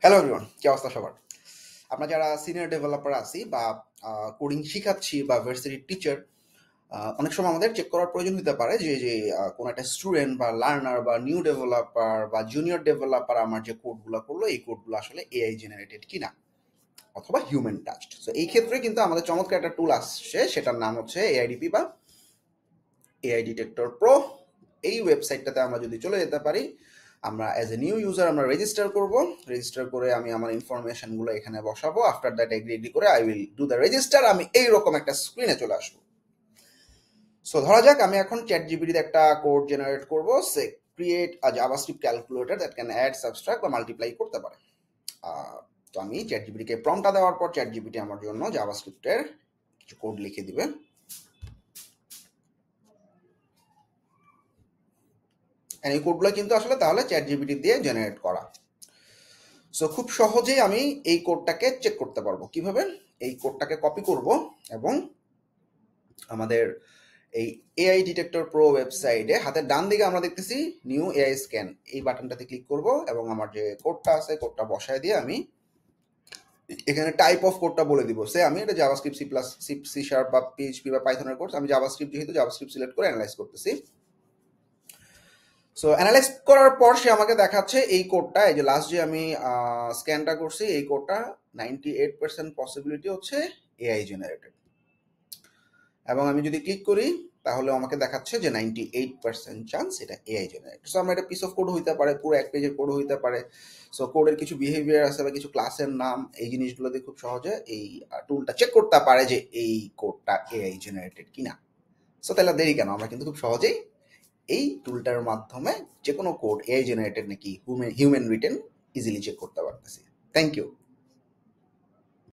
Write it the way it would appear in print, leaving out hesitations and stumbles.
Hello everyone, কি অবস্থা সবার? আমরা যারা সিনিয়র ডেভেলপার আছি বা কোডিং শিখাচ্ছি বা ভার্সিটির টিচার, অনেক সময় আমাদের চেক করার প্রয়োজন হতে পারে যে কোনো একটা স্টুডেন্ট বা লার্নার বা নিউ ডেভেলপার বা জুনিয়র ডেভেলপার আমার যে কোডগুলো করলো এই কোডগুলো আসলে এআই জেনারেটেড কিনা অথবা হিউম্যান টাচড। সো এই ক্ষেত্রে কিন্তু আমাদের চমৎকার একটা টুল আসছে, সেটার নাম হচ্ছে এআইডিপি বা এআই ডিটেক্টর প্রো। এই ওয়েবসাইটটাতে আমরা যদি চলে যেতে পারি, আমরা অ্যাজ এ নিউ ইউজার আমরা রেজিস্টার করব। রেজিস্টার করে আমি আমার ইনফরমেশনগুলো এখানে বসাবো। আফটার দ্যাট এগ্রি করে I will do the register. আমি এইরকম একটা স্ক্রিনে চলে আসবো। সো ধরা যাক আমি এখন চ্যাট জিপিটিতে একটা কোড জেনারেট করব, say create a JavaScript calculator that can add, subtract বা মাল্টিপ্লাই করতে পারে। তো আমি চ্যাট জিপিটিকে প্রম্পটটা দেওয়ার পর চ্যাট জিপিটি আমার জন্য জাভাস্ক্রিপ্টের কিছু কোড লিখে দিবে। এই কোডগুলো কিন্তু আসলে তাহলে চ্যাট জিপিটি দিয়ে জেনারেট করা। সো খুব সহজেই আমি এই কোডটাকে চেক করতে পারবো। কিভাবে? এই কোডটাকে কপি করব এবং আমাদের এই এআই ডিটেক্টর প্রো ওয়েবসাইটে হাতের ডান দিকে আমরা দেখতেছি নিউ এআই স্ক্যান, এই বাটনটাতে ক্লিক করব এবং আমার যে কোডটা আছে কোডটা বসায় দিয়ে আমি এখানে টাইপ অফ কোডটা বলে দিব। সে আমি এটা JavaScript, C plus, C sharp বা পিএইচপি বা পাইথনের কোড। আমি জাভাস্ক্রিপ্ট, যেহেতু জাভাস্ক্রিপ্ট সিলেক্ট করে অ্যানালাইজ করতেছি। সো অ্যানালাইজ করার পর সে আমাকে দেখাচ্ছে এই কোডটা, এই যে লাস্ট যে আমি স্ক্যানটা করছি এই কোডটা 98% পসিবিলিটি হচ্ছে এআই জেনারেটেড। এবং আমি যদি ক্লিক করি তাহলে আমাকে দেখাচ্ছে যে 98% চান্স এটা এআই জেনারেটেড। সো আমার এটা পিস অফ কোড হইতে পারে, পুরো এক পেজের কোড হইতে পারে। সো কোডের কিছু বিহেভিয়ার আছে বা কিছু ক্লাসের নাম, এই জিনিসগুলো দিয়ে খুব সহজে এই টুলটা চেক করতে পারে যে এই কোডটা এআই জেনারেটেড কিনা। সো তাহলে দেরি কেন, আমরা কিন্তু খুব সহজেই এই টুলটার মাধ্যমে যে কোনো কোড এআই জেনারেটেড নাকি হিউম্যান রিটেন ইজিলি চেক করতে পারতেছি। Thank you.